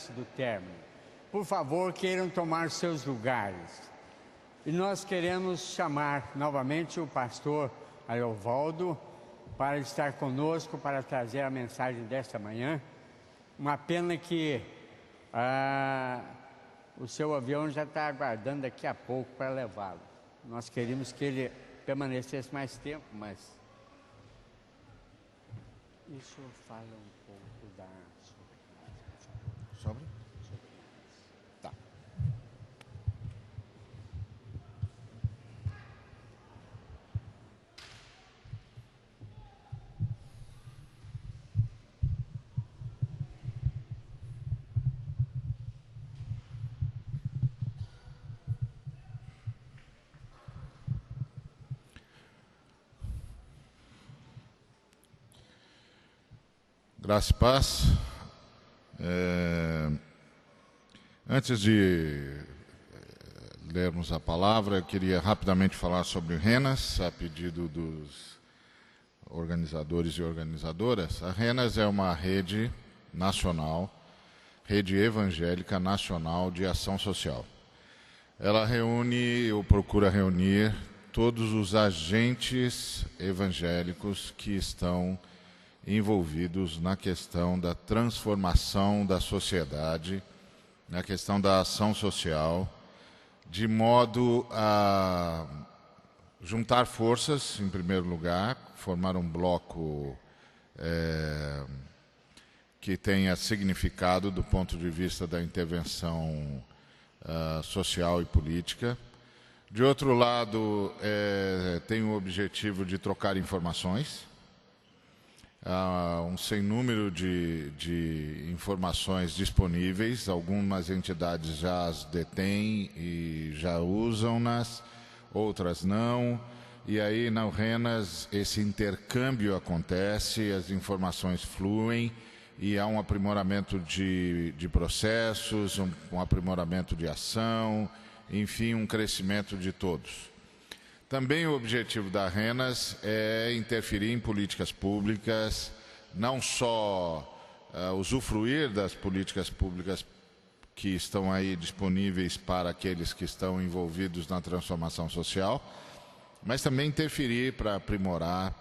antes do término. Por favor, queiram tomar seus lugares. E nós queremos chamar novamente o pastor Ariovaldo para estar conosco, para trazer a mensagem desta manhã. Uma pena que o seu avião já está aguardando daqui a pouco para levá-lo. Nós queríamos que ele permanecesse mais tempo, mas isso fala um pouco da sobre? Tá. Graça e paz. Antes de lermos a palavra, eu queria rapidamente falar sobre o RENAS, a pedido dos organizadores e organizadoras. A RENAS é uma rede nacional, rede evangélica nacional de ação social. Ela reúne ou procura reunir todos os agentes evangélicos que estão envolvidos na questão da transformação da sociedade, na questão da ação social, de modo a juntar forças, em primeiro lugar, formar um bloco que tenha significado do ponto de vista da intervenção social e política. De outro lado, tem o objetivo de trocar informações. Há um sem número de informações disponíveis, algumas entidades já as detêm e já usam-nas, outras não, e aí na RENAS esse intercâmbio acontece, as informações fluem e há um aprimoramento de processos, um aprimoramento de ação, enfim, um crescimento de todos. Também o objetivo da RENAS é interferir em políticas públicas, não só usufruir das políticas públicas que estão aí disponíveis para aqueles que estão envolvidos na transformação social, mas também interferir para aprimorar,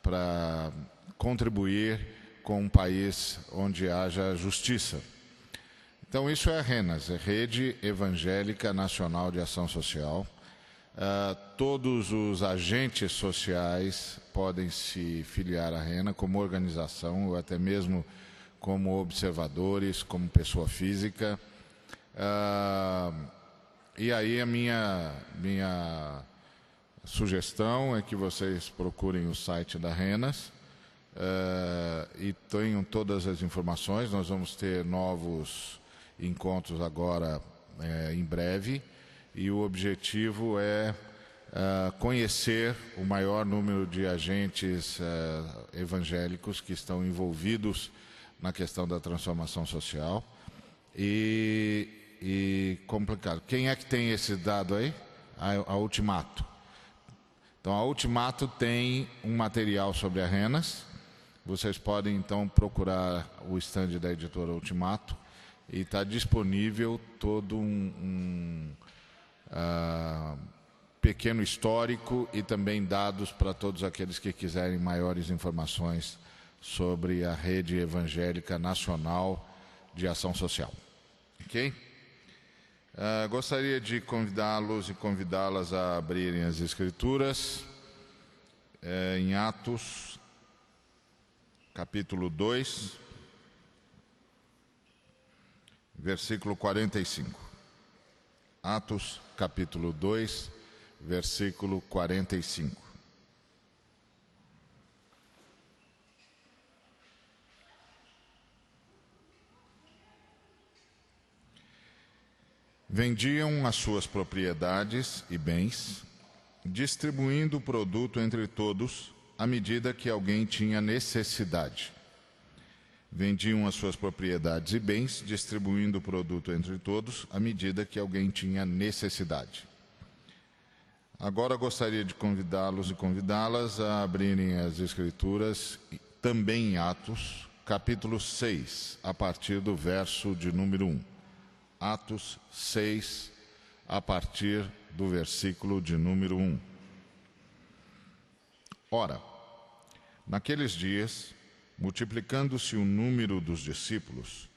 para contribuir com um país onde haja justiça. Então isso é a RENAS, é Rede Evangélica Nacional de Ação Social. Todos os agentes sociais podem se filiar à RENA como organização ou até mesmo como observadores, como pessoa física. E aí a minha sugestão é que vocês procurem o site da RENAS e tenham todas as informações. Nós vamos ter novos encontros agora em breve. E o objetivo é conhecer o maior número de agentes evangélicos que estão envolvidos na questão da transformação social. E complicado. Quem é que tem esse dado aí? A Ultimato. Então, a Ultimato tem um material sobre a RENAS. Vocês podem, então, procurar o stand da editora Ultimato e está disponível todo pequeno histórico e também dados para todos aqueles que quiserem maiores informações sobre a Rede Evangélica Nacional de Ação Social. Ok? Gostaria de convidá-los e convidá-las a abrirem as Escrituras em Atos, capítulo 2, versículo 45. Atos, capítulo 2, versículo 45. Vendiam as suas propriedades e bens, distribuindo o produto entre todos, à medida que alguém tinha necessidade. Vendiam as suas propriedades e bens, distribuindo o produto entre todos, à medida que alguém tinha necessidade. Agora gostaria de convidá-los e convidá-las a abrirem as Escrituras, também em Atos, capítulo 6, a partir do verso de número 1. Atos 6, a partir do versículo de número 1. Ora, naqueles dias, multiplicando-se o número dos discípulos,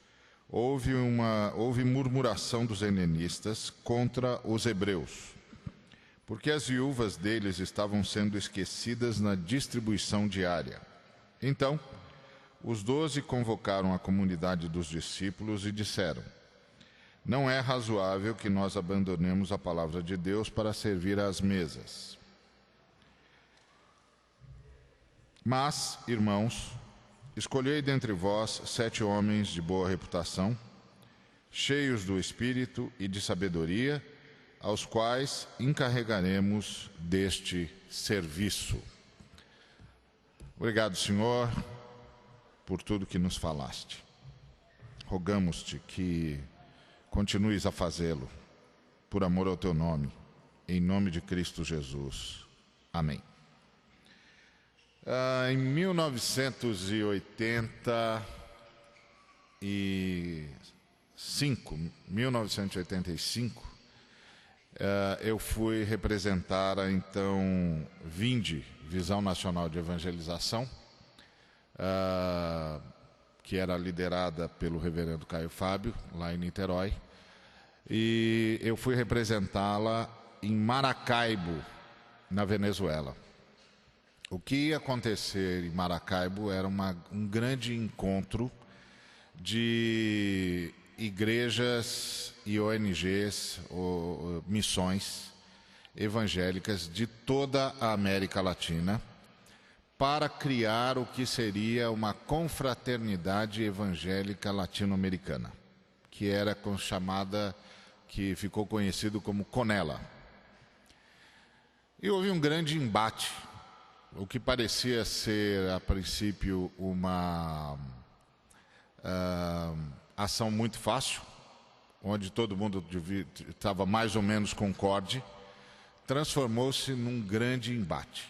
houve murmuração dos helenistas contra os hebreus, porque as viúvas deles estavam sendo esquecidas na distribuição diária. Então, os 12 convocaram a comunidade dos discípulos e disseram: não é razoável que nós abandonemos a palavra de Deus para servir às mesas. Mas, irmãos, escolhei dentre vós 7 homens de boa reputação, cheios do Espírito e de sabedoria, aos quais encarregaremos deste serviço. Obrigado, Senhor, por tudo que nos falaste. Rogamos-te que continues a fazê-lo, por amor ao teu nome, em nome de Cristo Jesus. Amém. Em 1985, eu fui representar a então Vinde, Visão Nacional de Evangelização, que era liderada pelo reverendo Caio Fábio, lá em Niterói, e eu fui representá-la em Maracaibo, na Venezuela. O que ia acontecer em Maracaibo era um grande encontro de igrejas e ONGs, ou missões evangélicas de toda a América Latina, para criar o que seria uma confraternidade evangélica latino-americana, que era chamada, que ficou conhecido como CONELA. E houve um grande embate, o que parecia ser, a princípio, uma ação muito fácil, onde todo mundo estava mais ou menos concorde, transformou-se num grande embate,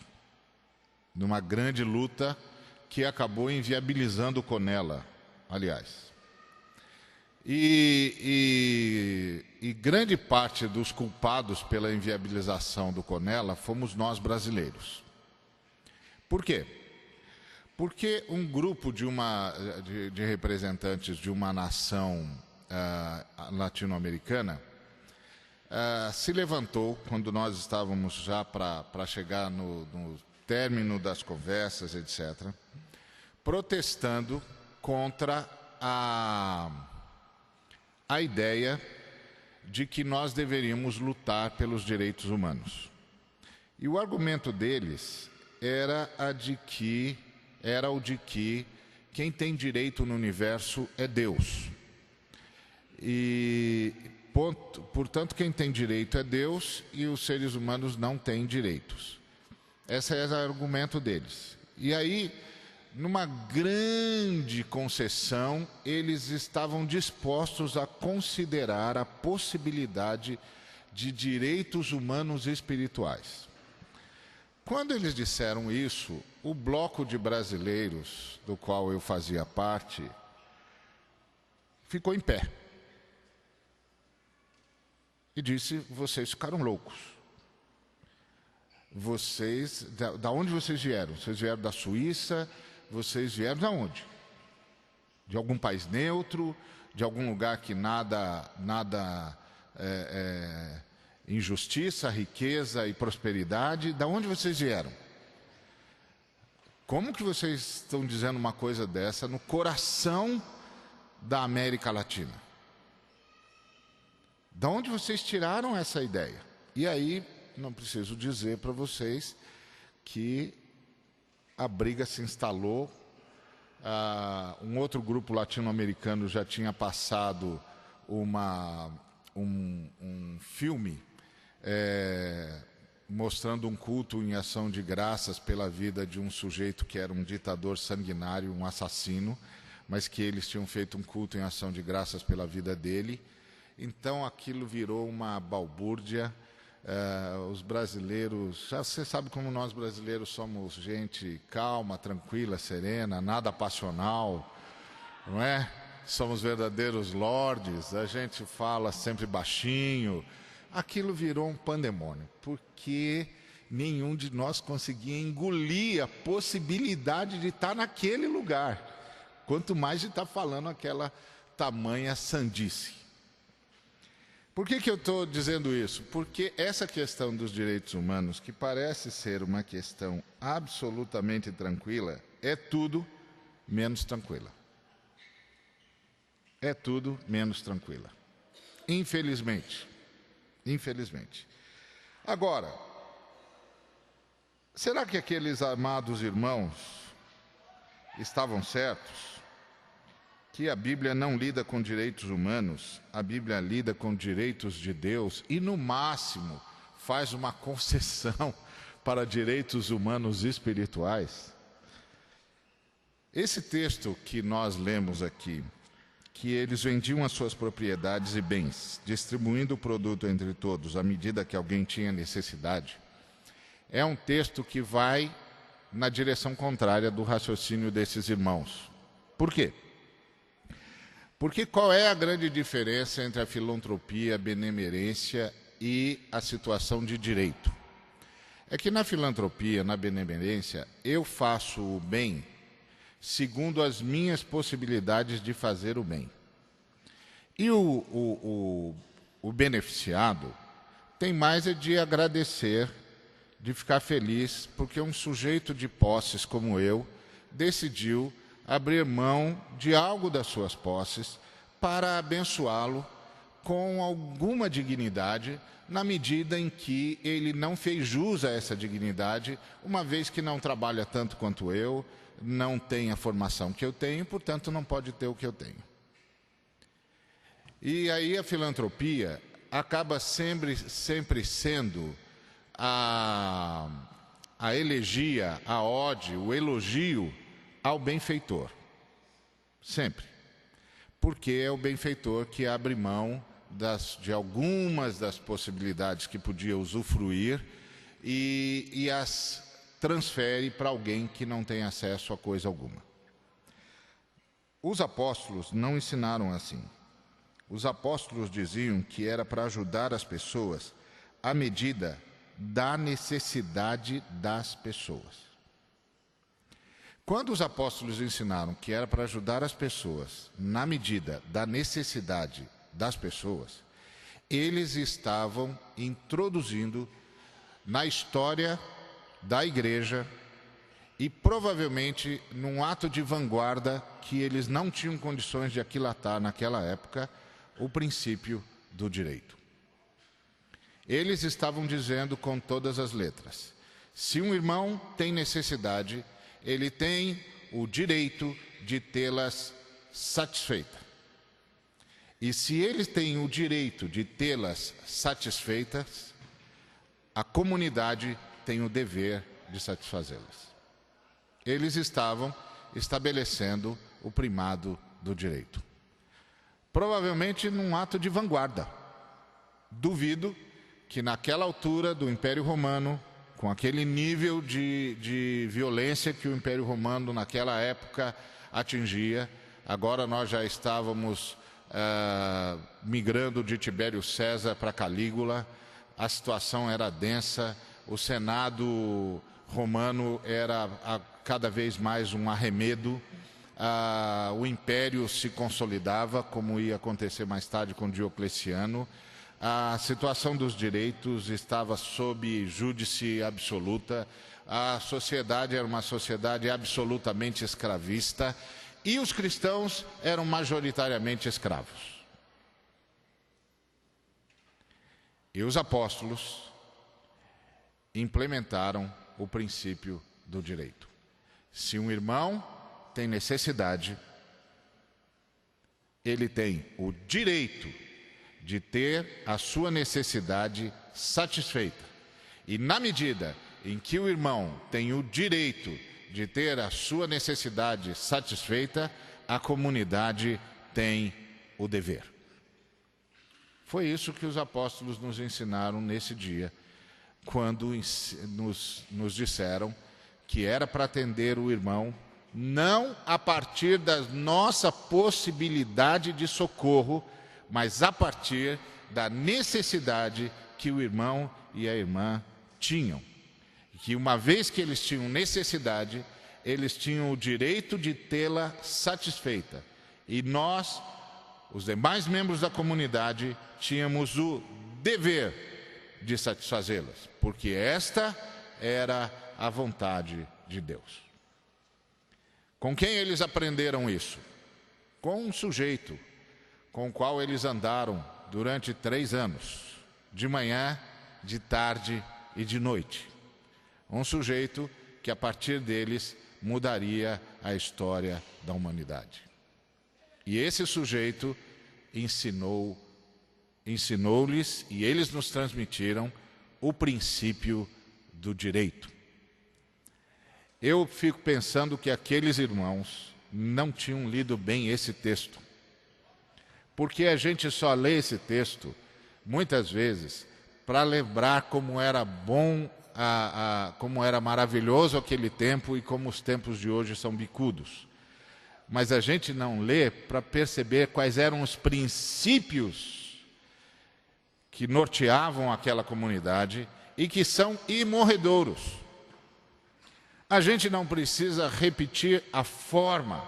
numa grande luta que acabou inviabilizando o CONELA, aliás. E grande parte dos culpados pela inviabilização do CONELA fomos nós brasileiros. Por quê? Porque um grupo de representantes de uma nação latino-americana se levantou, quando nós estávamos já para chegar no término das conversas, etc., protestando contra a ideia de que nós deveríamos lutar pelos direitos humanos. E o argumento deles era o de que quem tem direito no universo é Deus. E, portanto, quem tem direito é Deus e os seres humanos não têm direitos. Esse era o argumento deles. E aí, numa grande concessão, eles estavam dispostos a considerar a possibilidade de direitos humanos espirituais. Quando eles disseram isso, o bloco de brasileiros, do qual eu fazia parte, ficou em pé. E disse: vocês ficaram loucos. Vocês, da onde vocês vieram? Vocês vieram da Suíça? Vocês vieram de onde? De algum país neutro? De algum lugar que nada injustiça, riqueza e prosperidade? Da onde vocês vieram? Como que vocês estão dizendo uma coisa dessa no coração da América Latina? Da onde vocês tiraram essa ideia? E aí, não preciso dizer para vocês que a briga se instalou. Um outro grupo latino-americano já tinha passado um filme mostrando um culto em ação de graças pela vida de um sujeito que era um ditador sanguinário, um assassino, mas que eles tinham feito um culto em ação de graças pela vida dele. Então aquilo virou uma balbúrdia. Os brasileiros, já você sabe como nós brasileiros somos gente calma, tranquila, serena, nada passional, não é? Somos verdadeiros lordes, a gente fala sempre baixinho. Aquilo virou um pandemônio, porque nenhum de nós conseguia engolir a possibilidade de estar naquele lugar, quanto mais de estar falando aquela tamanha sandice. Por que eu estou dizendo isso? Porque essa questão dos direitos humanos, que parece ser uma questão absolutamente tranquila, é tudo menos tranquila. É tudo menos tranquila. Infelizmente. Infelizmente. Agora, será que aqueles amados irmãos estavam certos? Que a Bíblia não lida com direitos humanos, a Bíblia lida com direitos de Deus e, no máximo, faz uma concessão para direitos humanos espirituais. Esse texto que nós lemos aqui, que eles vendiam as suas propriedades e bens, distribuindo o produto entre todos à medida que alguém tinha necessidade, é um texto que vai na direção contrária do raciocínio desses irmãos. Por quê? Porque qual é a grande diferença entre a filantropia, a benemerência e a situação de direito? É que na filantropia, na benemerência, eu faço o bem segundo as minhas possibilidades de fazer o bem. E o beneficiado tem mais é de agradecer, de ficar feliz, porque um sujeito de posses como eu decidiu abrir mão de algo das suas posses para abençoá-lo com alguma dignidade, na medida em que ele não fez jus a essa dignidade, uma vez que não trabalha tanto quanto eu, não tem a formação que eu tenho, portanto não pode ter o que eu tenho. E aí a filantropia acaba sempre sendo a elegia, a ode, o elogio ao benfeitor. Sempre. Porque é o benfeitor que abre mão de algumas das possibilidades que podia usufruir e as transfere para alguém que não tem acesso a coisa alguma. Os apóstolos não ensinaram assim. Os apóstolos diziam que era para ajudar as pessoas à medida da necessidade das pessoas. Quando os apóstolos ensinaram que era para ajudar as pessoas na medida da necessidade das pessoas, eles estavam introduzindo na história da igreja e provavelmente num ato de vanguarda que eles não tinham condições de aquilatar naquela época, o princípio do direito. Eles estavam dizendo com todas as letras: se um irmão tem necessidade, ele tem o direito de tê-las satisfeitas. E se ele tem o direito de tê-las satisfeitas, a comunidade tem o dever de satisfazê-las. Eles estavam estabelecendo o primado do direito. Provavelmente num ato de vanguarda. Duvido que naquela altura do Império Romano, com aquele nível de violência que o Império Romano naquela época atingia, agora nós já estávamos migrando de Tibério César para Calígula, a situação era densa, o Senado romano era cada vez mais um arremedo, o Império se consolidava, como ia acontecer mais tarde com Diocleciano, a situação dos direitos estava sob júdice absoluta, a sociedade era uma sociedade absolutamente escravista e os cristãos eram majoritariamente escravos. E os apóstolos implementaram o princípio do direito. Se um irmão tem necessidade, ele tem o direito de ter a sua necessidade satisfeita. E na medida em que o irmão tem o direito de ter a sua necessidade satisfeita, a comunidade tem o dever. Foi isso que os apóstolos nos ensinaram nesse dia, quando nos disseram que era para atender o irmão não a partir da nossa possibilidade de socorro, mas a partir da necessidade que o irmão e a irmã tinham. Que uma vez que eles tinham necessidade, eles tinham o direito de tê-la satisfeita. E nós, os demais membros da comunidade, tínhamos o dever de satisfazê-las, porque esta era a vontade de Deus. Com quem eles aprenderam isso? Com um sujeito com o qual eles andaram durante 3 anos, de manhã, de tarde e de noite. Um sujeito que a partir deles mudaria a história da humanidade. E esse sujeito ensinou-lhes, e eles nos transmitiram, o princípio do direito. Eu fico pensando que aqueles irmãos não tinham lido bem esse texto. Porque a gente só lê esse texto, muitas vezes, para lembrar como era bom, como era maravilhoso aquele tempo e como os tempos de hoje são bicudos. Mas a gente não lê para perceber quais eram os princípios que norteavam aquela comunidade e que são imorredouros. A gente não precisa repetir a forma,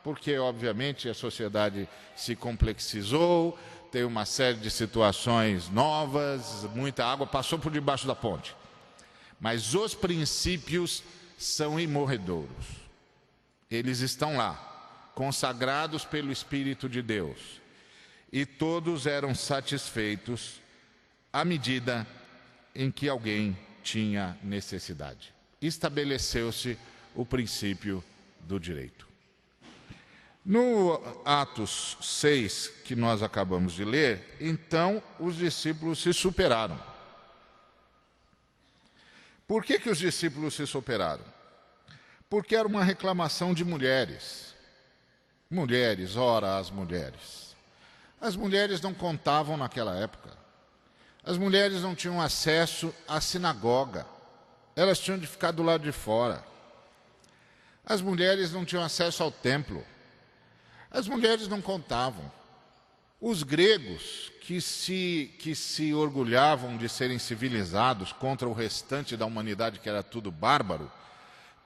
porque, obviamente, a sociedade se complexizou, tem uma série de situações novas, muita água passou por debaixo da ponte. Mas os princípios são imorredouros. Eles estão lá, consagrados pelo Espírito de Deus. E todos eram satisfeitos à medida em que alguém tinha necessidade. Estabeleceu-se o princípio do direito. No Atos 6, que nós acabamos de ler, então os discípulos se superaram. Por que os discípulos se superaram? Porque era uma reclamação de mulheres. Mulheres, ora as mulheres. As mulheres não contavam naquela época. As mulheres não tinham acesso à sinagoga. Elas tinham de ficar do lado de fora. As mulheres não tinham acesso ao templo. As mulheres não contavam. Os gregos, que se orgulhavam de serem civilizados contra o restante da humanidade, que era tudo bárbaro,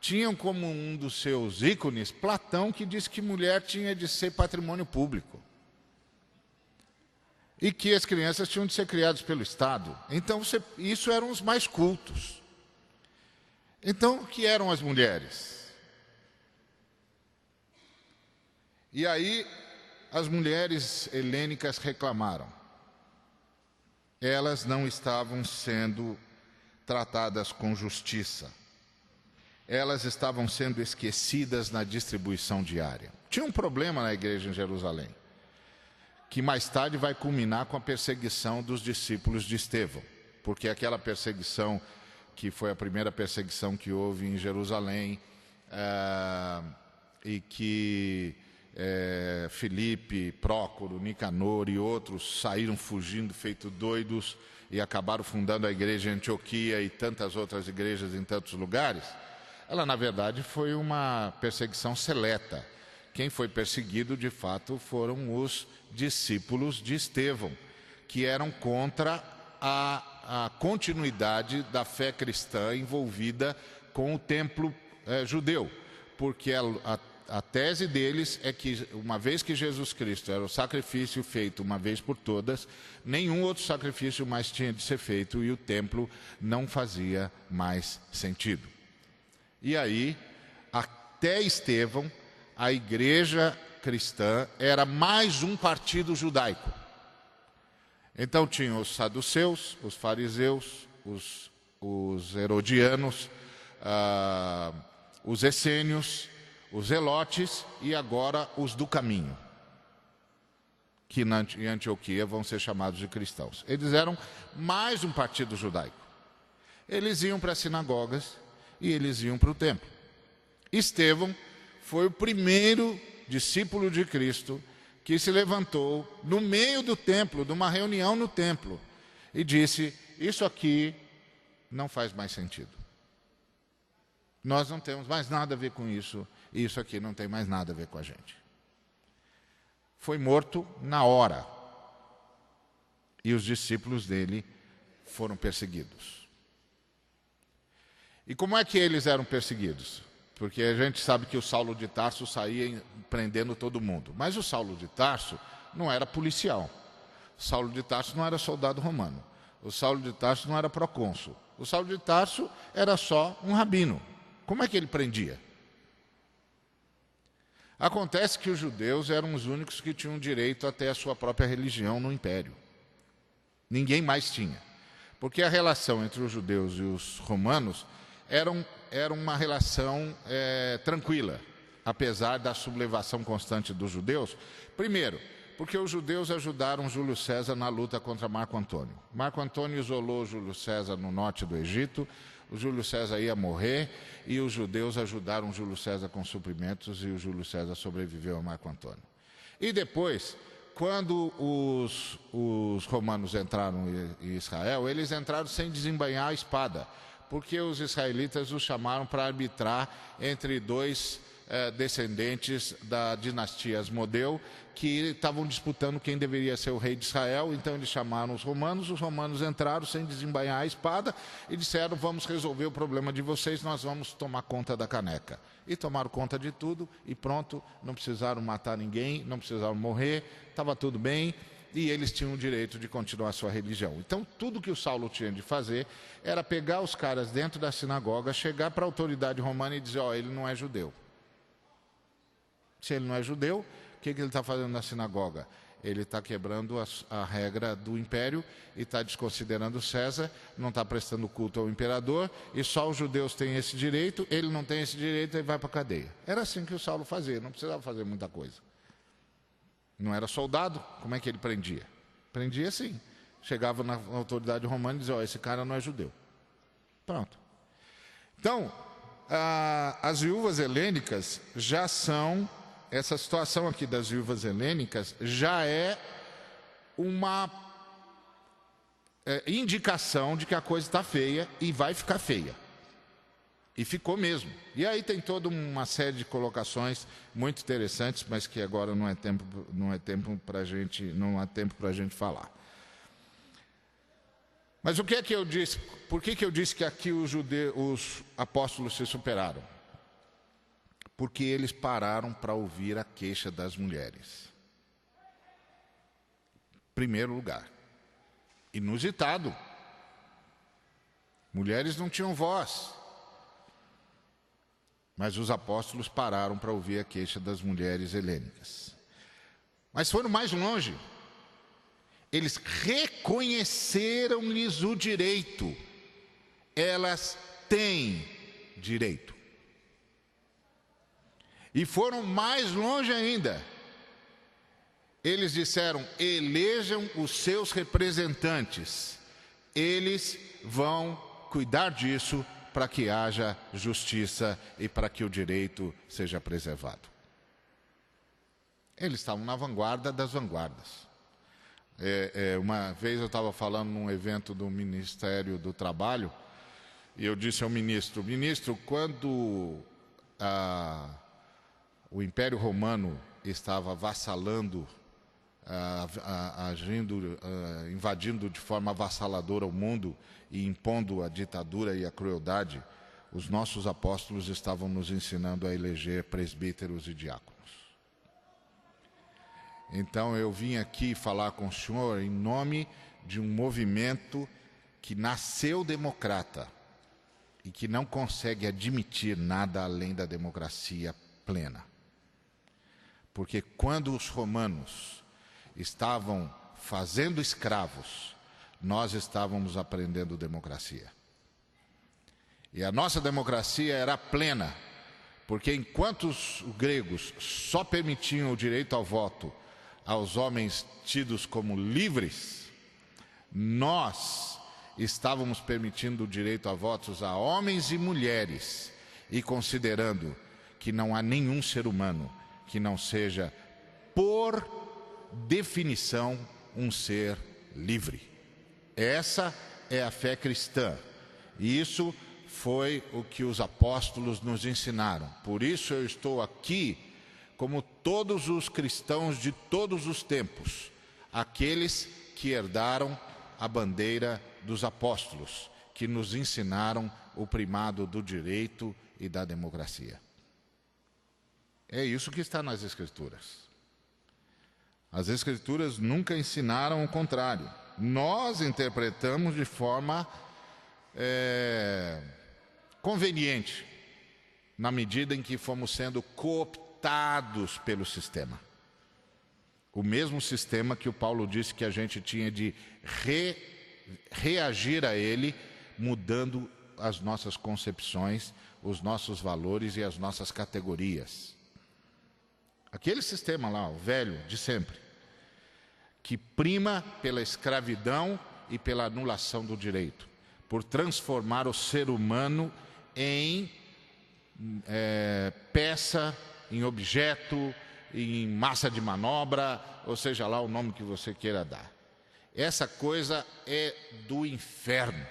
tinham como um dos seus ícones Platão, que disse que mulher tinha de ser patrimônio público. E que as crianças tinham de ser criadas pelo Estado. Então, isso eram os mais cultos. Então, o que eram as mulheres? E aí, as mulheres helênicas reclamaram. Elas não estavam sendo tratadas com justiça. Elas estavam sendo esquecidas na distribuição diária. Tinha um problema na igreja em Jerusalém, que mais tarde vai culminar com a perseguição dos discípulos de Estevão, porque aquela perseguição que foi a primeira perseguição que houve em Jerusalém, e que Filipe, Prócoro, Nicanor e outros saíram fugindo feito doidos e acabaram fundando a igreja em Antioquia e tantas outras igrejas em tantos lugares. Ela, na verdade, foi uma perseguição seleta. Quem foi perseguido, de fato, foram os discípulos de Estevão, que eram contra a continuidade da fé cristã envolvida com o templo judeu, porque a tese deles é que, uma vez que Jesus Cristo era o sacrifício feito uma vez por todas, nenhum outro sacrifício mais tinha de ser feito e o templo não fazia mais sentido. E aí, até Estevão, a igreja cristã era mais um partido judaico. Então tinham os saduceus, os fariseus, os herodianos, os essênios, os zelotes e agora os do caminho, que em Antioquia vão ser chamados de cristãos. Eles eram mais um partido judaico. Eles iam para as sinagogas e eles iam para o templo. Estevão foi o primeiro discípulo de Cristo que se levantou no meio do templo, de uma reunião no templo, e disse: isso aqui não faz mais sentido. Nós não temos mais nada a ver com isso. e isso aqui não tem mais nada a ver com a gente. Foi morto na hora. E os discípulos dele foram perseguidos. E como é que eles eram perseguidos? Porque a gente sabe que o Saulo de Tarso saía prendendo todo mundo. Mas o Saulo de Tarso não era policial. O Saulo de Tarso não era soldado romano. O Saulo de Tarso não era procônsul. O Saulo de Tarso era só um rabino. Como é que ele prendia? Acontece que os judeus eram os únicos que tinham direito a ter a sua própria religião no império. Ninguém mais tinha. Porque a relação entre os judeus e os romanos era uma relação tranquila, apesar da sublevação constante dos judeus. Primeiro, porque os judeus ajudaram Júlio César na luta contra Marco Antônio. Marco Antônio isolou Júlio César no norte do Egito, o Júlio César ia morrer e os judeus ajudaram Júlio César com suprimentos e o Júlio César sobreviveu a Marco Antônio. E depois, quando os romanos entraram em Israel, eles entraram sem desembainhar a espada, porque os israelitas os chamaram para arbitrar entre dois descendentes da dinastia Asmodeu, que estavam disputando quem deveria ser o rei de Israel. Então eles chamaram os romanos entraram sem desembainhar a espada e disseram: vamos resolver o problema de vocês, nós vamos tomar conta da caneca. E tomaram conta de tudo e pronto, não precisaram matar ninguém, não precisaram morrer, estava tudo bem e eles tinham o direito de continuar a sua religião. Então tudo que o Saulo tinha de fazer era pegar os caras dentro da sinagoga, chegar para a autoridade romana e dizer: ó, ele não é judeu. Se ele não é judeu, o que ele está fazendo na sinagoga? Ele está quebrando a regra do império e está desconsiderando César, não está prestando culto ao imperador, e só os judeus têm esse direito, ele não tem esse direito, ele vai para a cadeia. Era assim que o Saulo fazia, não precisava fazer muita coisa. Não era soldado, como é que ele prendia? Prendia assim, chegava na autoridade romana e dizia: ó, esse cara não é judeu. Pronto. Então, as viúvas helênicas já são... Essa situação aqui das viúvas helênicas já é uma indicação de que a coisa está feia e vai ficar feia. E ficou mesmo. E aí tem toda uma série de colocações muito interessantes, mas que agora não há tempo para a gente falar. Mas o que é que eu disse? Por que eu disse que aqui os apóstolos se superaram? Porque eles pararam para ouvir a queixa das mulheres. Primeiro lugar, inusitado. Mulheres não tinham voz. Mas os apóstolos pararam para ouvir a queixa das mulheres helênicas. Mas foram mais longe. Eles reconheceram-lhes o direito. Elas têm direito. E foram mais longe ainda. Eles disseram: elejam os seus representantes. Eles vão cuidar disso para que haja justiça e para que o direito seja preservado. Eles estavam na vanguarda das vanguardas. Uma vez eu estava falando num evento do Ministério do Trabalho e eu disse ao ministro: quando o Império Romano estava avassalando, invadindo de forma avassaladora o mundo e impondo a ditadura e a crueldade, os nossos apóstolos estavam nos ensinando a eleger presbíteros e diáconos. Então eu vim aqui falar com o senhor em nome de um movimento que nasceu democrata e que não consegue admitir nada além da democracia plena. Porque quando os romanos estavam fazendo escravos, nós estávamos aprendendo democracia. E a nossa democracia era plena, porque enquanto os gregos só permitiam o direito ao voto aos homens tidos como livres, nós estávamos permitindo o direito a votos a homens e mulheres e considerando que não há nenhum ser humano que não seja, por definição, um ser livre. Essa é a fé cristã. E isso foi o que os apóstolos nos ensinaram. Por isso eu estou aqui, como todos os cristãos de todos os tempos, aqueles que herdaram a bandeira dos apóstolos, que nos ensinaram o primado do direito e da democracia. É isso que está nas Escrituras. As Escrituras nunca ensinaram o contrário. Nós interpretamos de forma conveniente, na medida em que fomos sendo cooptados pelo sistema. O mesmo sistema que o Paulo disse que a gente tinha de reagir a ele, mudando as nossas concepções, os nossos valores e as nossas categorias. Aquele sistema lá, o velho de sempre, que prima pela escravidão e pela anulação do direito, por transformar o ser humano em peça, em objeto, em massa de manobra, ou seja lá o nome que você queira dar. Essa coisa é do inferno.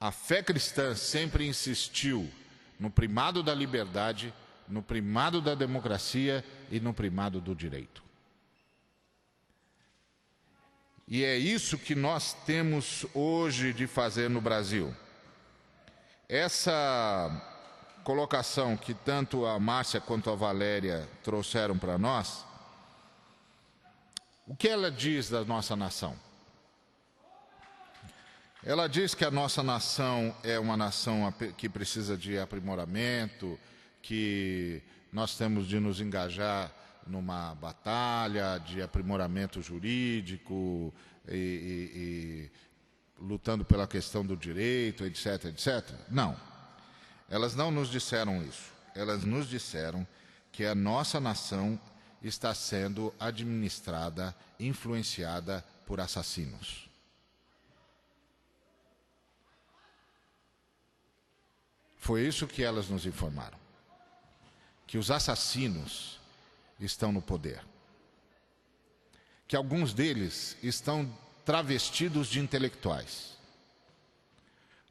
A fé cristã sempre insistiu no primado da liberdade, no primado da democracia e no primado do direito. E é isso que nós temos hoje de fazer no Brasil. Essa colocação que tanto a Márcia quanto a Valéria trouxeram para nós, o que ela diz da nossa nação? Ela diz que a nossa nação é uma nação que precisa de aprimoramento, que nós temos de nos engajar numa batalha de aprimoramento jurídico e lutando pela questão do direito, etc, etc. Não, elas não nos disseram isso. Elas nos disseram que a nossa nação está sendo administrada, influenciada por assassinos. Foi isso que elas nos informaram. Que os assassinos estão no poder. Que alguns deles estão travestidos de intelectuais.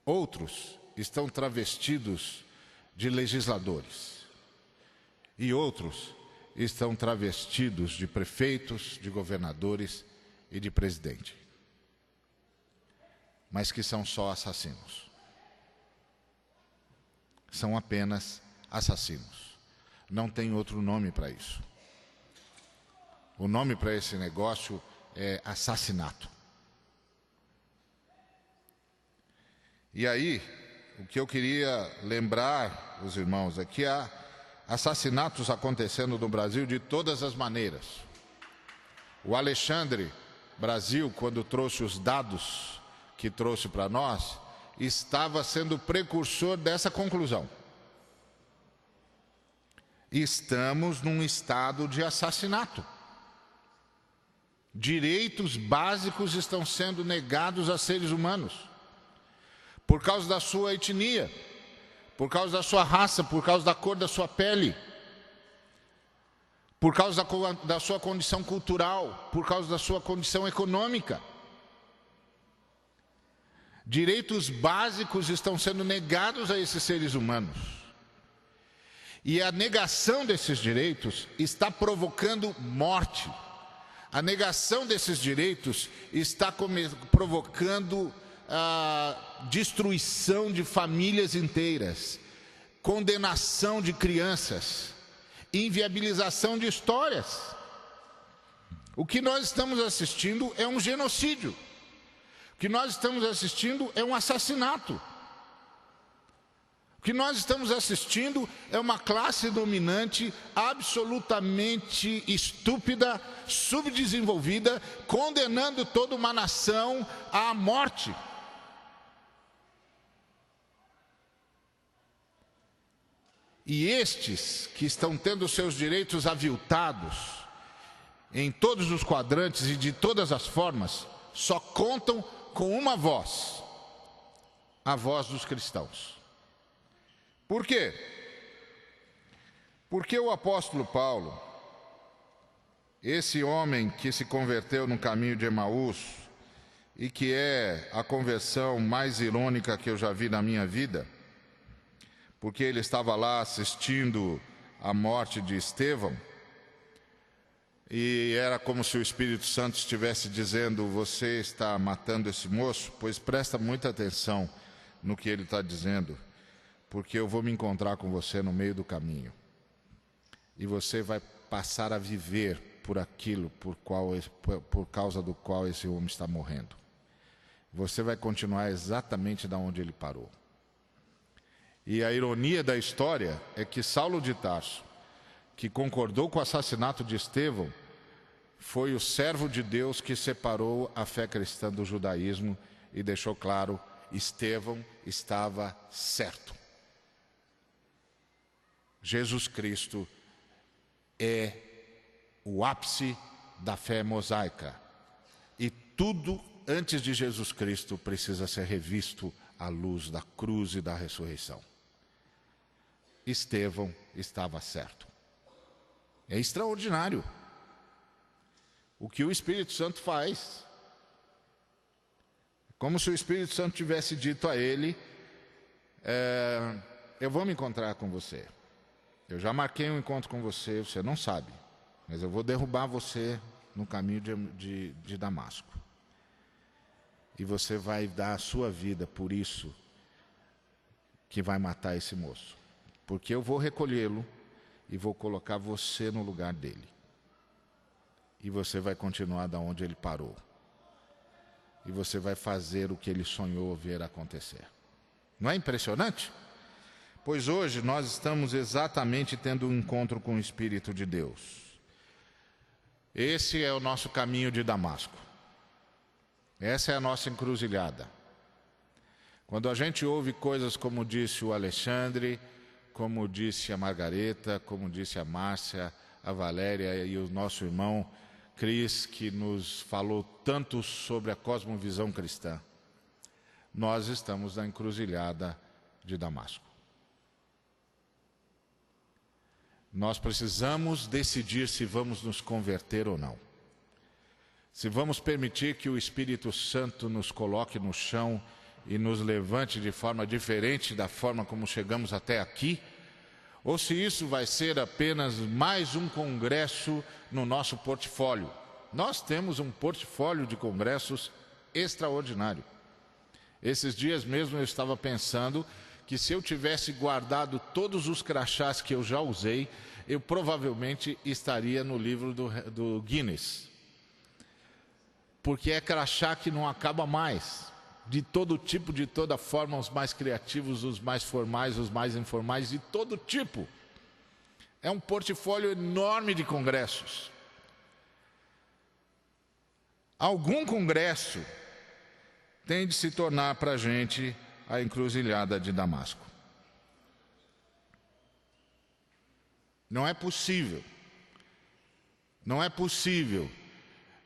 Outros estão travestidos de legisladores. E outros estão travestidos de prefeitos, de governadores e de presidente. Mas que são só assassinos. São apenas assassinos. Não tem outro nome para isso. O nome para esse negócio é assassinato. E aí, o que eu queria lembrar os irmãos é que há assassinatos acontecendo no Brasil de todas as maneiras. O Alexandre Brasil, quando trouxe os dados que trouxe para nós, estava sendo precursor dessa conclusão. Estamos num estado de assassinato. Direitos básicos estão sendo negados a seres humanos por causa da sua etnia, por causa da sua raça, por causa da cor da sua pele, por causa da sua condição cultural, por causa da sua condição econômica. Direitos básicos estão sendo negados a esses seres humanos. E a negação desses direitos está provocando morte. A negação desses direitos está provocando a destruição de famílias inteiras, condenação de crianças, inviabilização de histórias. O que nós estamos assistindo é um genocídio. O que nós estamos assistindo é um assassinato. O que nós estamos assistindo é uma classe dominante absolutamente estúpida, subdesenvolvida, condenando toda uma nação à morte. E estes que estão tendo seus direitos aviltados em todos os quadrantes e de todas as formas, só contam com uma voz, a voz dos cristãos. Por quê? Porque o apóstolo Paulo, esse homem que se converteu no caminho de Emaús, e que é a conversão mais irônica que eu já vi na minha vida, porque ele estava lá assistindo a morte de Estevão, e era como se o Espírito Santo estivesse dizendo: você está matando esse moço? Pois presta muita atenção no que ele está dizendo, porque eu vou me encontrar com você no meio do caminho, e você vai passar a viver por aquilo por causa do qual esse homem está morrendo. Você vai continuar exatamente da onde ele parou. E a ironia da história é que Saulo de Tarso, que concordou com o assassinato de Estevão, foi o servo de Deus que separou a fé cristã do judaísmo e deixou claro: Estevão estava certo. Jesus Cristo é o ápice da fé mosaica. E tudo antes de Jesus Cristo precisa ser revisto à luz da cruz e da ressurreição. Estevão estava certo. É extraordinário o que o Espírito Santo faz. Como se o Espírito Santo tivesse dito a ele: eu vou me encontrar com você. Eu já marquei um encontro com você, você não sabe, mas eu vou derrubar você no caminho de Damasco. E você vai dar a sua vida por isso que vai matar esse moço. Porque eu vou recolhê-lo e vou colocar você no lugar dele. E você vai continuar da onde ele parou. E você vai fazer o que ele sonhou ver acontecer. Não é impressionante? Pois hoje nós estamos exatamente tendo um encontro com o Espírito de Deus. Esse é o nosso caminho de Damasco. Essa é a nossa encruzilhada. Quando a gente ouve coisas como disse o Alexandre, como disse a Margareta, como disse a Márcia, a Valéria e o nosso irmão Cris, que nos falou tanto sobre a cosmovisão cristã, nós estamos na encruzilhada de Damasco. Nós precisamos decidir se vamos nos converter ou não. Se vamos permitir que o Espírito Santo nos coloque no chão e nos levante de forma diferente da forma como chegamos até aqui, ou se isso vai ser apenas mais um congresso no nosso portfólio. Nós temos um portfólio de congressos extraordinário. Esses dias mesmo eu estava pensando que se eu tivesse guardado todos os crachás que eu já usei, eu provavelmente estaria no livro do Guinness. Porque é crachá que não acaba mais. De todo tipo, de toda forma, os mais criativos, os mais formais, os mais informais, de todo tipo. É um portfólio enorme de congressos. Algum congresso tem de se tornar para a gente a encruzilhada de Damasco. Não é possível. Não é possível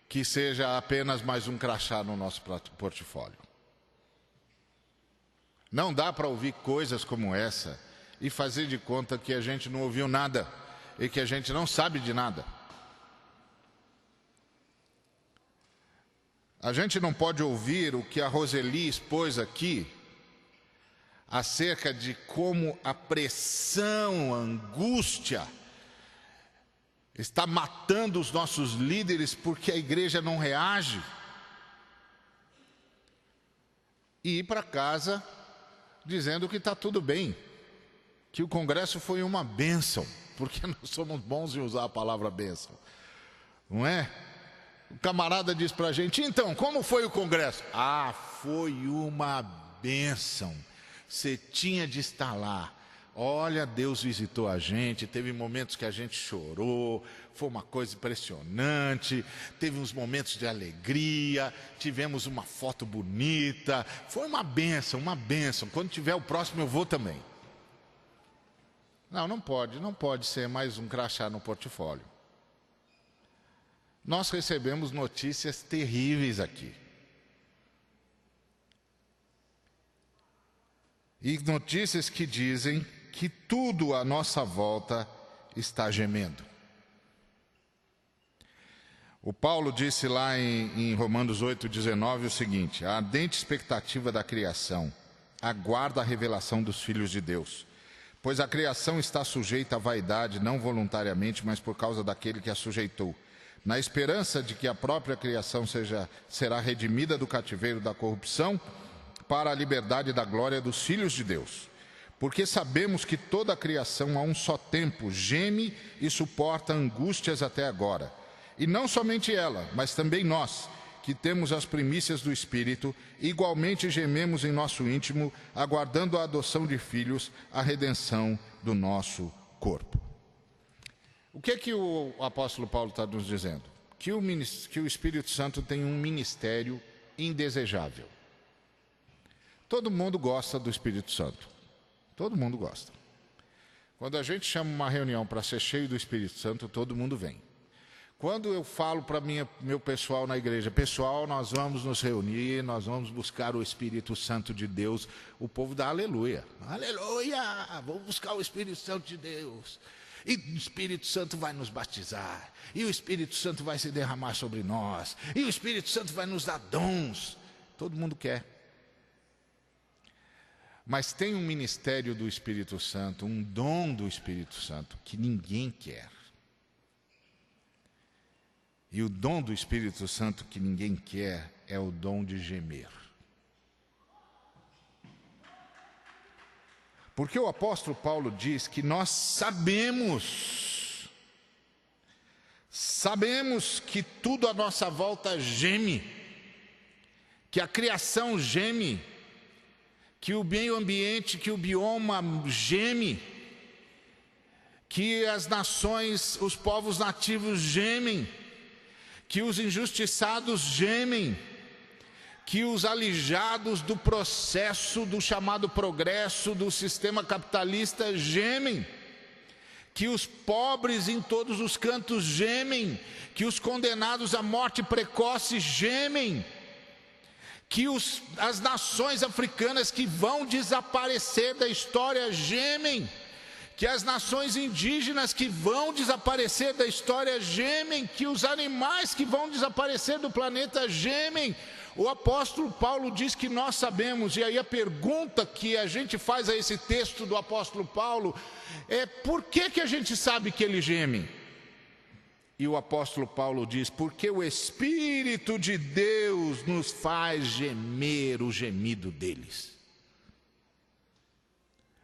que seja apenas mais um crachá no nosso portfólio. Não dá para ouvir coisas como essa e fazer de conta que a gente não ouviu nada e que a gente não sabe de nada. A gente não pode ouvir o que a Roseli expôs aqui acerca de como a pressão, a angústia está matando os nossos líderes porque a igreja não reage. E ir para casa dizendo que está tudo bem, que o congresso foi uma bênção, porque nós somos bons em usar a palavra bênção, não é? O camarada diz para a gente: então, como foi o congresso? Ah, foi uma bênção, você tinha de estar lá. Olha, Deus visitou a gente, teve momentos que a gente chorou, foi uma coisa impressionante, teve uns momentos de alegria, tivemos uma foto bonita, foi uma bênção, uma bênção. Quando tiver o próximo eu vou também. Não pode ser mais um crachá no portfólio. Nós recebemos notícias terríveis aqui. E notícias que dizem que tudo à nossa volta está gemendo. O Paulo disse lá em Romanos 8,19 o seguinte: a ardente expectativa da criação aguarda a revelação dos filhos de Deus, pois a criação está sujeita à vaidade, não voluntariamente, mas por causa daquele que a sujeitou, na esperança de que a própria criação será redimida do cativeiro da corrupção para a liberdade da glória dos filhos de Deus. Porque sabemos que toda a criação a um só tempo geme e suporta angústias até agora. E não somente ela, mas também nós, que temos as primícias do Espírito, igualmente gememos em nosso íntimo, aguardando a adoção de filhos, a redenção do nosso corpo. O que o apóstolo Paulo está nos dizendo? Que o Espírito Santo tem um ministério indesejável. Todo mundo gosta do Espírito Santo. Todo mundo gosta. Quando a gente chama uma reunião para ser cheio do Espírito Santo, todo mundo vem. Quando eu falo para meu pessoal na igreja, pessoal, nós vamos nos reunir, nós vamos buscar o Espírito Santo de Deus, o povo dá aleluia. Aleluia! Vamos buscar o Espírito Santo de Deus. E o Espírito Santo vai nos batizar. E o Espírito Santo vai se derramar sobre nós. E o Espírito Santo vai nos dar dons. Todo mundo quer. Mas tem um ministério do Espírito Santo, um dom do Espírito Santo, que ninguém quer. E o dom do Espírito Santo que ninguém quer é o dom de gemer. Porque o apóstolo Paulo diz que nós sabemos que tudo à nossa volta geme, que a criação geme, que o meio ambiente, que o bioma geme, que as nações, os povos nativos gemem, que os injustiçados gemem, que os alijados do processo do chamado progresso do sistema capitalista gemem, que os pobres em todos os cantos gemem, que os condenados à morte precoce gemem, que as nações africanas que vão desaparecer da história gemem, que as nações indígenas que vão desaparecer da história gemem, que os animais que vão desaparecer do planeta gemem. O apóstolo Paulo diz que nós sabemos, e aí a pergunta que a gente faz a esse texto do apóstolo Paulo é: por que a gente sabe que ele geme? E o apóstolo Paulo diz: porque o Espírito de Deus nos faz gemer o gemido deles.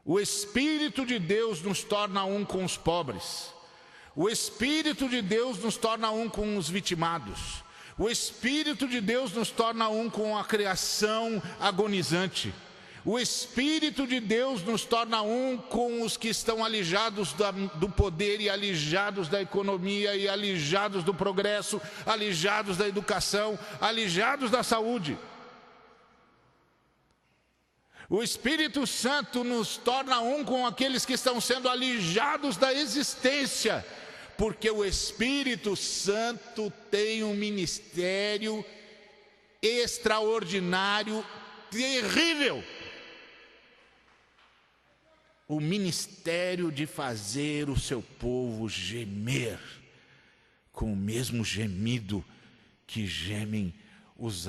O Espírito de Deus nos torna um com os pobres. O Espírito de Deus nos torna um com os vitimados. O Espírito de Deus nos torna um com a criação agonizante. O Espírito de Deus nos torna um com os que estão alijados do poder e alijados da economia e alijados do progresso, alijados da educação, alijados da saúde. O Espírito Santo nos torna um com aqueles que estão sendo alijados da existência, porque o Espírito Santo tem um ministério extraordinário, terrível. O ministério de fazer o seu povo gemer com o mesmo gemido que gemem os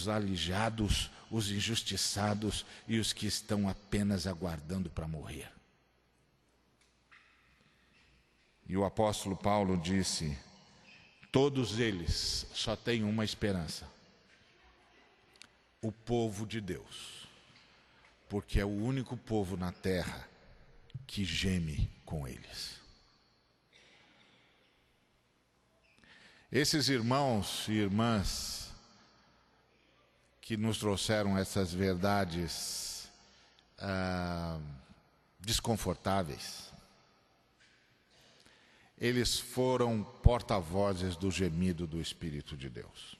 alijados, os injustiçados e os que estão apenas aguardando para morrer. E o apóstolo Paulo disse: todos eles só têm uma esperança: o povo de Deus, porque é o único povo na terra que geme com eles. Esses irmãos e irmãs que nos trouxeram essas verdades desconfortáveis, eles foram porta-vozes do gemido do Espírito de Deus.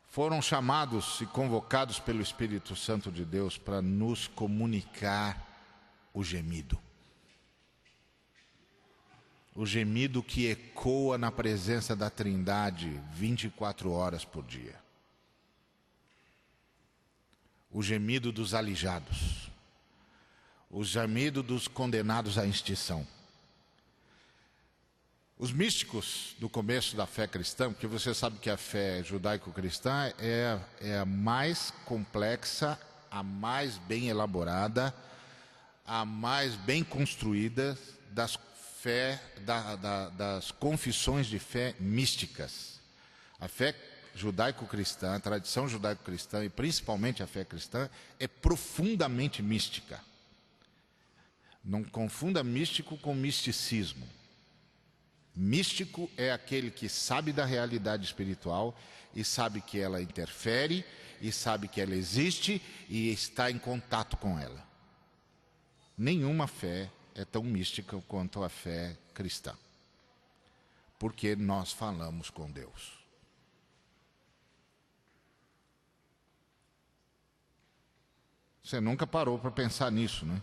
Foram chamados e convocados pelo Espírito Santo de Deus para nos comunicar o gemido. O gemido que ecoa na presença da Trindade 24 horas por dia. O gemido dos alijados. O gemido dos condenados à extinção. Os místicos do começo da fé cristã, porque você sabe que a fé judaico-cristã é a mais complexa, a mais bem elaborada, a mais bem construída das das confissões de fé místicas. A fé judaico-cristã, a tradição judaico-cristã e principalmente a fé cristã é profundamente mística. Não confunda místico com misticismo. Místico é aquele que sabe da realidade espiritual e sabe que ela interfere e sabe que ela existe e está em contato com ela. Nenhuma fé é tão mística quanto a fé cristã, porque nós falamos com Deus. Você nunca parou para pensar nisso, né?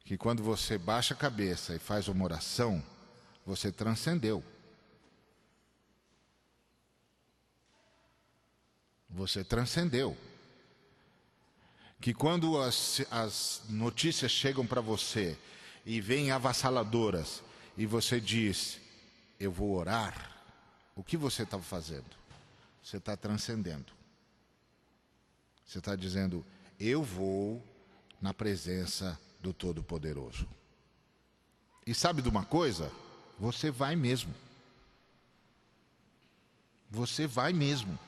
Que quando você baixa a cabeça e faz uma oração, você transcendeu. Você transcendeu. Que quando as notícias chegam para você e vêm avassaladoras e você diz, eu vou orar, o que você está fazendo? Você está transcendendo. Você está dizendo, eu vou na presença do Todo-Poderoso. E sabe de uma coisa? Você vai mesmo. Você vai mesmo.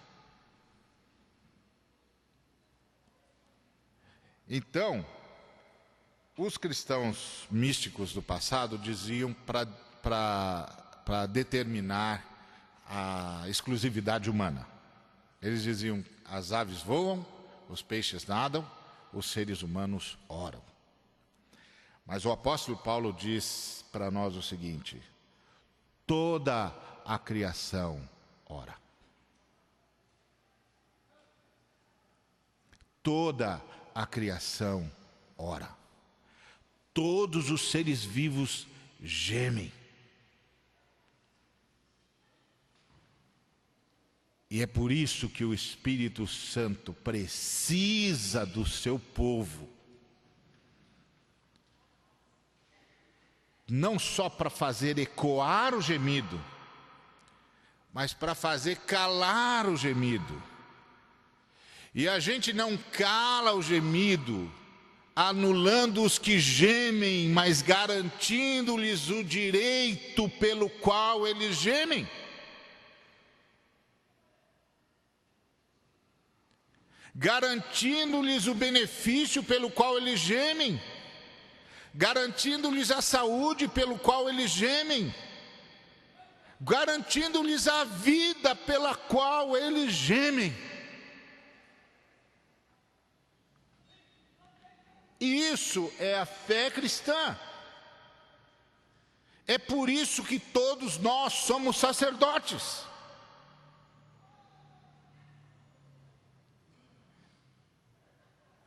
Então, os cristãos místicos do passado diziam para determinar a exclusividade humana. Eles diziam, as aves voam, os peixes nadam, os seres humanos oram. Mas o apóstolo Paulo diz para nós o seguinte, toda a criação ora. Toda a criação ora. Todos os seres vivos gemem. E é por isso que o Espírito Santo precisa do seu povo. Não só para fazer ecoar o gemido, mas para fazer calar o gemido. E a gente não cala o gemido, anulando os que gemem, mas garantindo-lhes o direito pelo qual eles gemem. Garantindo-lhes o benefício pelo qual eles gemem. Garantindo-lhes a saúde pelo qual eles gemem. Garantindo-lhes a vida pela qual eles gemem. E isso é a fé cristã. É por isso que todos nós somos sacerdotes.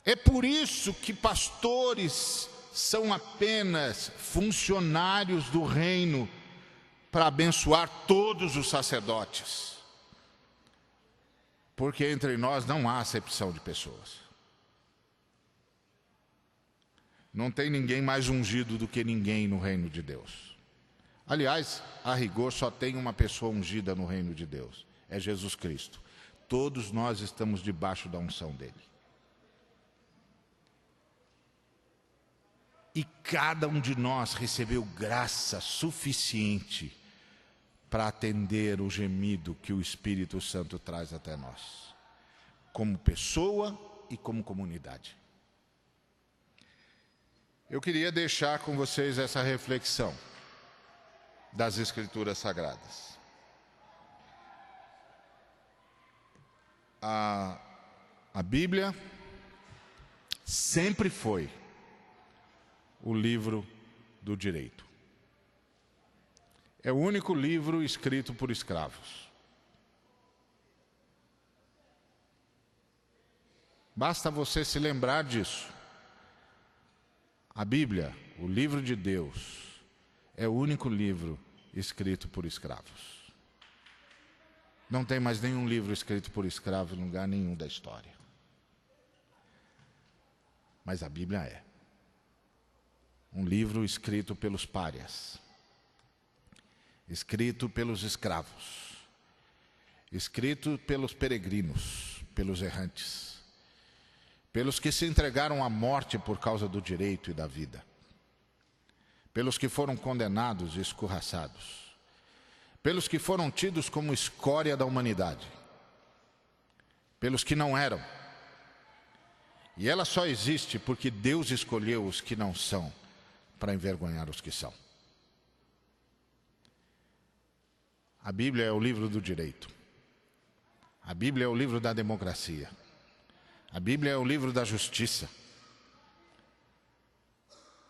É por isso que pastores são apenas funcionários do reino para abençoar todos os sacerdotes. Porque entre nós não há acepção de pessoas. Não tem ninguém mais ungido do que ninguém no reino de Deus. Aliás, a rigor só tem uma pessoa ungida no reino de Deus. É Jesus Cristo. Todos nós estamos debaixo da unção dele. E cada um de nós recebeu graça suficiente para atender o gemido que o Espírito Santo traz até nós. Como pessoa e como comunidade. Eu queria deixar com vocês essa reflexão das Escrituras Sagradas. A Bíblia sempre foi o livro do direito. É o único livro escrito por escravos. Basta você se lembrar disso. A Bíblia, o livro de Deus, é o único livro escrito por escravos. Não tem mais nenhum livro escrito por escravo em lugar nenhum da história. Mas a Bíblia é um livro escrito pelos párias. escrito pelos escravos, escrito pelos peregrinos, pelos errantes, pelos que se entregaram à morte por causa do direito e da vida, pelos que foram condenados e escorraçados, pelos que foram tidos como escória da humanidade, pelos que não eram. E ela só existe porque Deus escolheu os que não são para envergonhar os que são. A Bíblia é o livro do direito. A Bíblia é o livro da democracia. A Bíblia é o livro da justiça.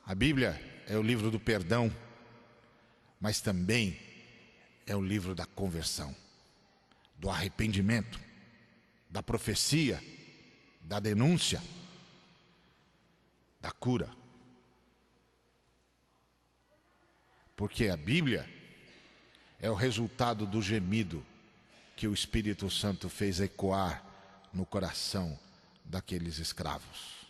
A Bíblia é o livro do perdão, mas também é o livro da conversão, do arrependimento, da profecia, da denúncia, da cura. Porque a Bíblia é o resultado do gemido que o Espírito Santo fez ecoar no coração daqueles escravos,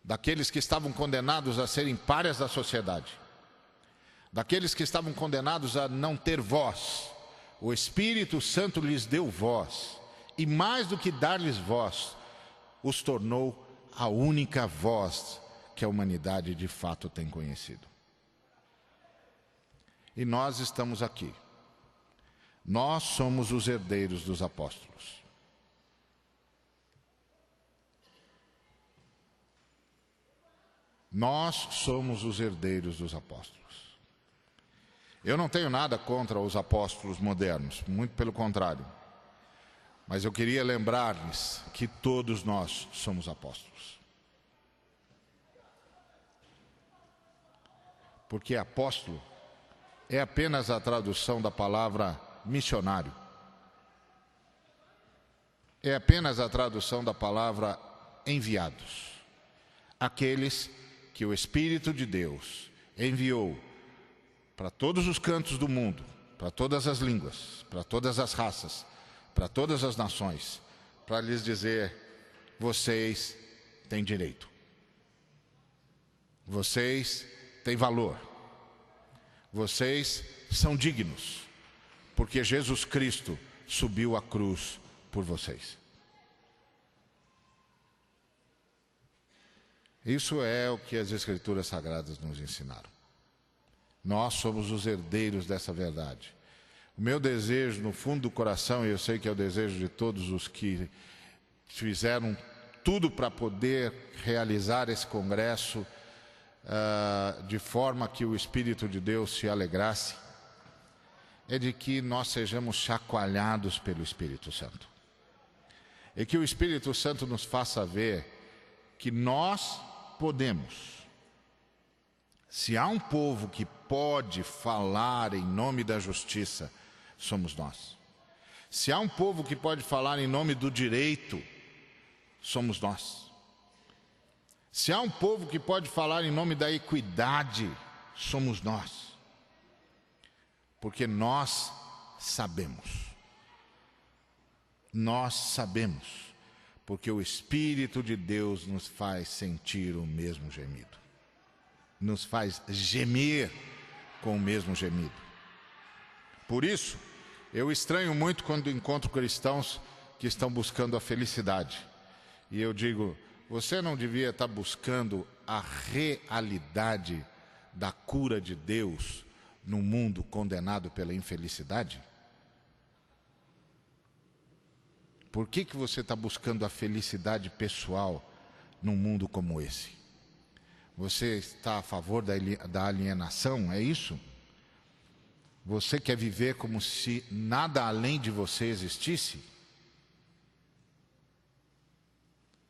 daqueles que estavam condenados a serem párias da sociedade, daqueles que estavam condenados a não ter voz. O Espírito Santo lhes deu voz, e mais do que dar-lhes voz, os tornou a única voz que a humanidade de fato tem conhecido. E nós estamos aqui. Nós somos os herdeiros dos apóstolos. Nós somos os herdeiros dos apóstolos. Eu não tenho nada contra os apóstolos modernos, muito pelo contrário. Mas eu queria lembrar-lhes que todos nós somos apóstolos. Porque apóstolo é apenas a tradução da palavra missionário. É apenas a tradução da palavra enviados. Aqueles que o Espírito de Deus enviou para todos os cantos do mundo, para todas as línguas, para todas as raças, para todas as nações, para lhes dizer: vocês têm direito, vocês têm valor, vocês são dignos, porque Jesus Cristo subiu à cruz por vocês. Isso é o que as Escrituras Sagradas nos ensinaram. Nós somos os herdeiros dessa verdade. O meu desejo, no fundo do coração, e eu sei que é o desejo de todos os que fizeram tudo para poder realizar esse congresso de forma que o Espírito de Deus se alegrasse, é de que nós sejamos chacoalhados pelo Espírito Santo. E que o Espírito Santo nos faça ver que nós podemos. Se há um povo que pode falar em nome da justiça, somos nós. Se há um povo que pode falar em nome do direito, somos nós. Se há um povo que pode falar em nome da equidade, somos nós. Porque nós sabemos. Nós sabemos. Porque o Espírito de Deus nos faz sentir o mesmo gemido. Nos faz gemer com o mesmo gemido. Por isso, eu estranho muito quando encontro cristãos que estão buscando a felicidade. E eu digo: você não devia estar buscando a realidade da cura de Deus num mundo condenado pela infelicidade? Por que você está buscando a felicidade pessoal num mundo como esse? Você está a favor da alienação, é isso? Você quer viver como se nada além de você existisse?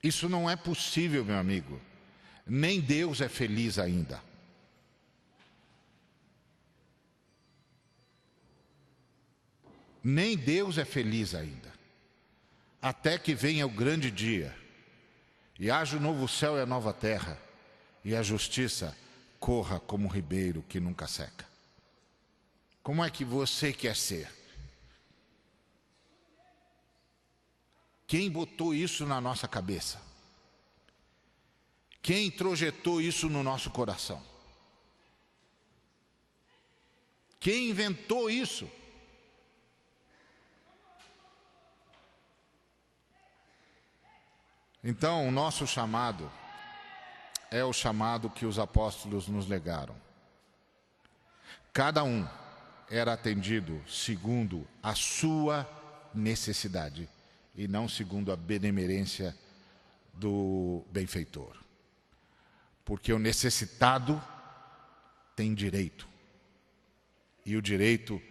Isso não é possível, meu amigo. Nem Deus é feliz ainda. Nem Deus é feliz ainda. Até que venha o grande dia, e haja o novo céu e a nova terra, e a justiça corra como um ribeiro que nunca seca. Como é que você quer ser? Quem botou isso na nossa cabeça? Quem introjetou isso no nosso coração? Quem inventou isso? Então, o nosso chamado é o chamado que os apóstolos nos legaram. Cada um era atendido segundo a sua necessidade e não segundo a benemerência do benfeitor. Porque o necessitado tem direito. E o direito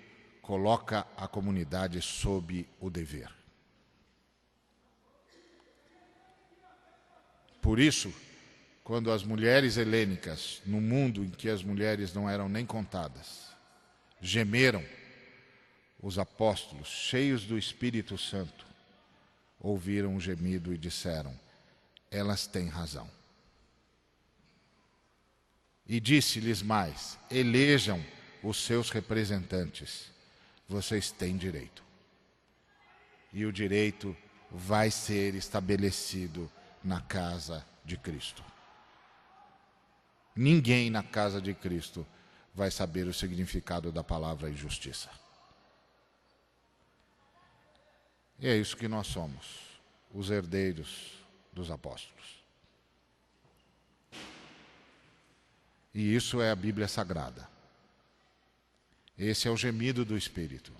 coloca a comunidade sob o dever. Por isso, quando as mulheres helênicas, no mundo em que as mulheres não eram nem contadas, gemeram, os apóstolos, cheios do Espírito Santo, ouviram um gemido e disseram: elas têm razão. E disse-lhes mais: elejam os seus representantes, vocês têm direito. E o direito vai ser estabelecido na casa de Cristo. Ninguém na casa de Cristo vai saber o significado da palavra injustiça. E é isso que nós somos, os herdeiros dos apóstolos. E isso é a Bíblia Sagrada. Esse é o gemido do Espírito.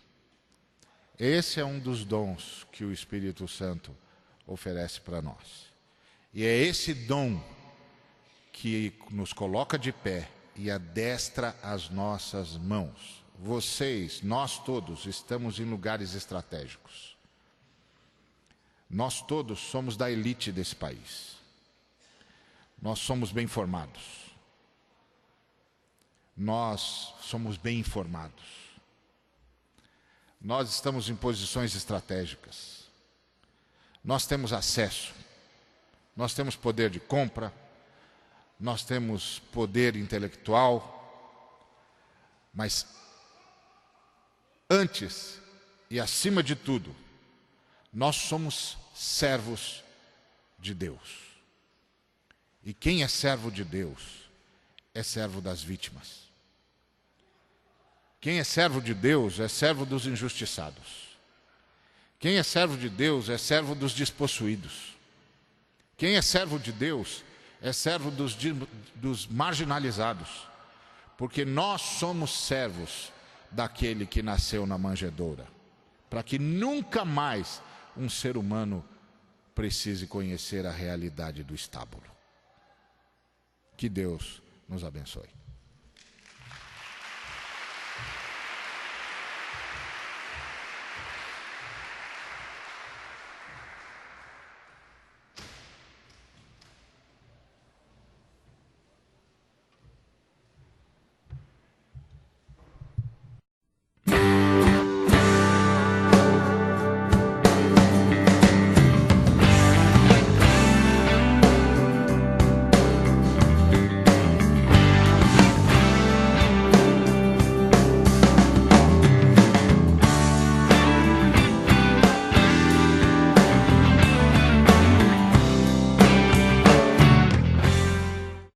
Esse é um dos dons que o Espírito Santo oferece para nós. E é esse dom que nos coloca de pé e adestra as nossas mãos. Vocês, nós todos, estamos em lugares estratégicos. Nós todos somos da elite desse país. Nós somos bem formados. Nós somos bem informados. Nós estamos em posições estratégicas. Nós temos acesso. Nós temos poder de compra. Nós temos poder intelectual. Mas antes e acima de tudo, nós somos servos de Deus. E quem é servo de Deus é servo das vítimas. Quem é servo de Deus é servo dos injustiçados. Quem é servo de Deus é servo dos despossuídos. Quem é servo de Deus é servo dos marginalizados. Porque nós somos servos daquele que nasceu na manjedoura, para que nunca mais um ser humano precise conhecer a realidade do estábulo. Que Deus nos abençoe.